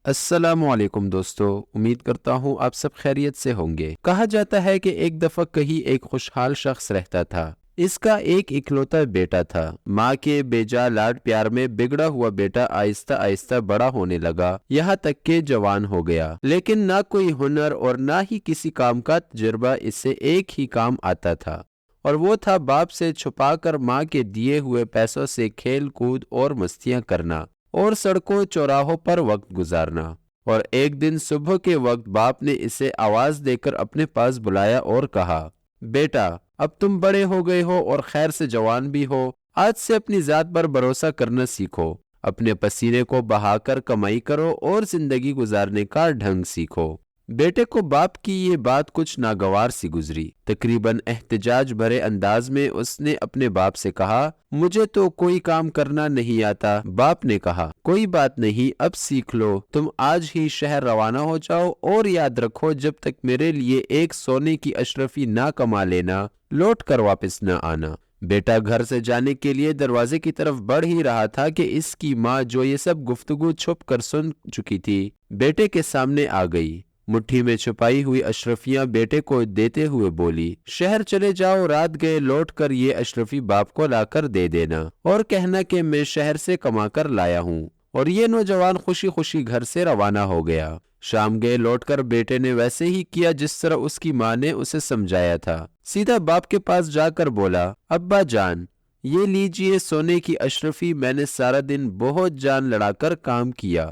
السلام علیکم دوستو، امید کرتا ہوں آپ سب خیریت سے ہوں گے۔ کہا جاتا ہے کہ ایک دفعہ کہیں ایک خوشحال شخص رہتا تھا۔ اس کا ایک اکلوتا بیٹا تھا۔ ماں کے بے جا لاڈ پیار میں بگڑا ہوا بیٹا آہستہ آہستہ بڑا ہونے لگا، یہاں تک کہ جوان ہو گیا، لیکن نہ کوئی ہنر اور نہ ہی کسی کام کا تجربہ، اس سے ایک ہی کام آتا تھا، اور وہ تھا باپ سے چھپا کر ماں کے دیے ہوئے پیسوں سے کھیل کود اور مستیاں کرنا اور سڑکوں چوراہوں پر وقت گزارنا۔ اور ایک دن صبح کے وقت باپ نے اسے آواز دے کر اپنے پاس بلایا اور کہا، بیٹا، اب تم بڑے ہو گئے ہو اور خیر سے جوان بھی ہو، آج سے اپنی ذات پر بھروسہ کرنا سیکھو، اپنے پسینے کو بہا کر کمائی کرو اور زندگی گزارنے کا ڈھنگ سیکھو۔ بیٹے کو باپ کی یہ بات کچھ ناگوار سی گزری۔ تقریباً احتجاج بھرے انداز میں اس نے اپنے باپ سے کہا، مجھے تو کوئی کام کرنا نہیں آتا۔ باپ نے کہا، کوئی بات نہیں، اب سیکھ لو، تم آج ہی شہر روانہ ہو جاؤ، اور یاد رکھو جب تک میرے لیے ایک سونے کی اشرفی نہ کما لینا، لوٹ کر واپس نہ آنا۔ بیٹا گھر سے جانے کے لیے دروازے کی طرف بڑھ ہی رہا تھا کہ اس کی ماں، جو یہ سب گفتگو چھپ کر سن چکی تھی، بیٹے کے سامنے آ گئی۔ مٹھی میں چھپائی ہوئی اشرفیاں بیٹے کو دیتے ہوئے بولی، شہر چلے جاؤ، رات گئے لوٹ کر یہ اشرفی باپ کو لا کر دے دینا، اور کہنا کہ میں شہر سے کما کر لایا ہوں۔ اور یہ نوجوان خوشی خوشی گھر سے روانہ ہو گیا۔ شام گئے لوٹ کر بیٹے نے ویسے ہی کیا جس طرح اس کی ماں نے اسے سمجھایا تھا۔ سیدھا باپ کے پاس جا کر بولا، ابا جان، یہ لیجئے سونے کی اشرفی، میں نے سارا دن بہت جان لڑا کر کام کیا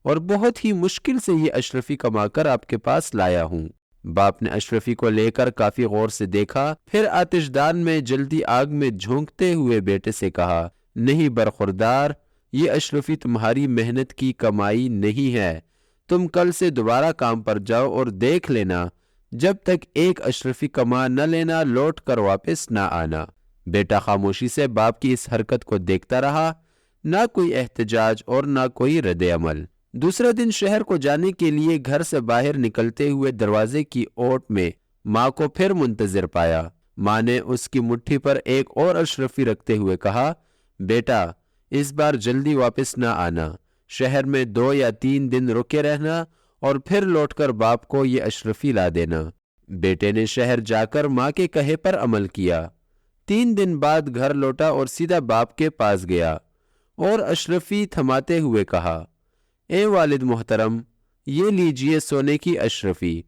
اور بہت ہی مشکل سے یہ اشرفی کما کر آپ کے پاس لایا ہوں۔ باپ نے اشرفی کو لے کر کافی غور سے دیکھا، پھر آتش دان میں جلدی آگ میں جھونکتے ہوئے بیٹے سے کہا، نہیں برخوردار، یہ اشرفی تمہاری محنت کی کمائی نہیں ہے، تم کل سے دوبارہ کام پر جاؤ اور دیکھ لینا، جب تک ایک اشرفی کما نہ لینا، لوٹ کر واپس نہ آنا۔ بیٹا خاموشی سے باپ کی اس حرکت کو دیکھتا رہا، نہ کوئی احتجاج اور نہ کوئی رد عمل۔ دوسرے دن شہر کو جانے کے لیے گھر سے باہر نکلتے ہوئے دروازے کی اوٹ میں ماں کو پھر منتظر پایا۔ ماں نے اس کی مٹھی پر ایک اور اشرفی رکھتے ہوئے کہا، بیٹا، اس بار جلدی واپس نہ آنا، شہر میں 2 یا 3 دن رکے رہنا اور پھر لوٹ کر باپ کو یہ اشرفی لا دینا۔ بیٹے نے شہر جا کر ماں کے کہے پر عمل کیا۔ 3 دن بعد گھر لوٹا اور سیدھا باپ کے پاس گیا اور اشرفی تھماتے ہوئے کہا، اے والد محترم، یہ لیجئے سونے کی اشرفی،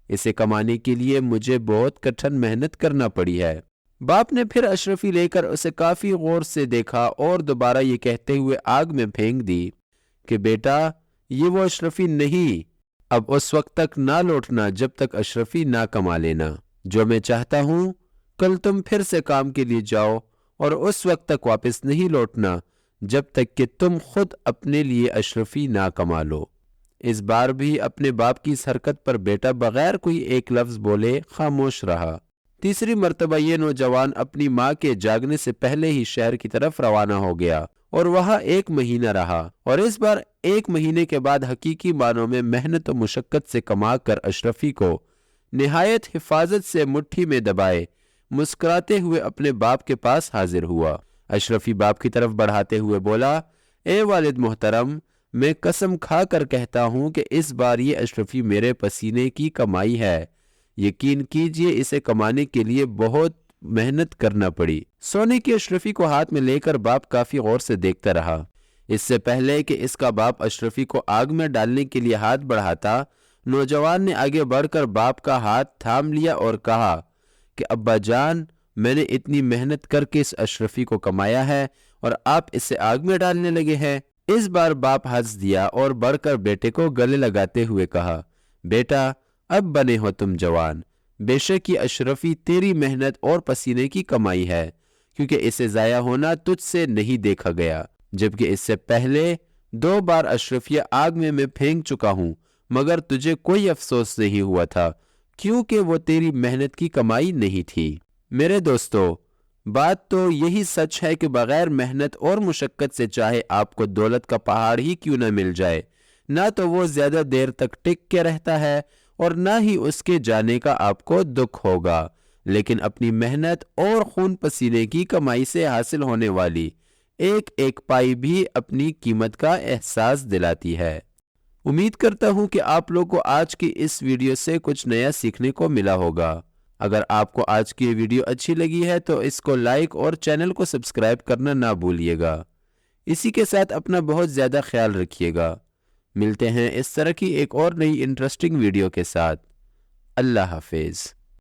اسے کمانے کے لیے مجھے بہت کٹھن محنت کرنا پڑی ہے۔ باپ نے پھر اشرفی لے کر اسے کافی غور سے دیکھا اور دوبارہ یہ کہتے ہوئے آگ میں پھینک دی کہ بیٹا، یہ وہ اشرفی نہیں، اب اس وقت تک نہ لوٹنا جب تک اشرفی نہ کما لینا۔ جو میں چاہتا ہوں، کل تم پھر سے کام کے لیے جاؤ اور اس وقت تک واپس نہیں لوٹنا جب تک کہ تم خود اپنے لیے اشرفی نہ کما لو۔ اس بار بھی اپنے باپ کی اس حرکت پر بیٹا بغیر کوئی ایک لفظ بولے خاموش رہا۔ تیسری مرتبہ یہ نوجوان اپنی ماں کے جاگنے سے پہلے ہی شہر کی طرف روانہ ہو گیا اور وہاں 1 مہینہ رہا، اور اس بار 1 مہینے کے بعد حقیقی معنوں میں محنت و مشقت سے کما کر اشرفی کو نہایت حفاظت سے مٹھی میں دبائے مسکراتے ہوئے اپنے باپ کے پاس حاضر ہوا۔ اشرفی باپ کی طرف بڑھاتے ہوئے بولا، اے والد محترم، میں قسم کھا کر کہتا ہوں کہ اس بار یہ اشرفی میرے پسینے کی کمائی ہے، یقین کیجئے اسے کمانے کے لیے بہت محنت کرنا پڑی۔ سونے کی اشرفی کو ہاتھ میں لے کر باپ کافی غور سے دیکھتا رہا۔ اس سے پہلے کہ اس کا باپ اشرفی کو آگ میں ڈالنے کے لیے ہاتھ بڑھاتا، نوجوان نے آگے بڑھ کر باپ کا ہاتھ تھام لیا اور کہا کہ ابا جان، میں نے اتنی محنت کر کے اس اشرفی کو کمایا ہے اور آپ اسے آگ میں ڈالنے لگے ہیں۔ اس بار باپ ہنس دیا اور بڑھ کر بیٹے کو گلے لگاتے ہوئے کہا، بیٹا، اب بنے ہو تم جوان، بے شک یہ اشرفی تیری محنت اور پسینے کی کمائی ہے، کیونکہ اسے ضائع ہونا تجھ سے نہیں دیکھا گیا، جبکہ اس سے پہلے 2 بار اشرفیہ آگ میں پھینک چکا ہوں، مگر تجھے کوئی افسوس نہیں ہوا تھا، کیونکہ وہ تیری محنت کی کمائی نہیں تھی۔ میرے دوستو، بات تو یہی سچ ہے کہ بغیر محنت اور مشقت سے چاہے آپ کو دولت کا پہاڑ ہی کیوں نہ مل جائے، نہ تو وہ زیادہ دیر تک ٹک کے رہتا ہے اور نہ ہی اس کے جانے کا آپ کو دکھ ہوگا، لیکن اپنی محنت اور خون پسینے کی کمائی سے حاصل ہونے والی ایک ایک پائی بھی اپنی قیمت کا احساس دلاتی ہے۔ امید کرتا ہوں کہ آپ لوگ کو آج کی اس ویڈیو سے کچھ نیا سیکھنے کو ملا ہوگا۔ اگر آپ کو آج کی یہ ویڈیو اچھی لگی ہے تو اس کو لائک اور چینل کو سبسکرائب کرنا نہ بھولیے گا۔ اسی کے ساتھ اپنا بہت زیادہ خیال رکھیے گا۔ ملتے ہیں اس طرح کی ایک اور نئی انٹرسٹنگ ویڈیو کے ساتھ۔ اللہ حافظ۔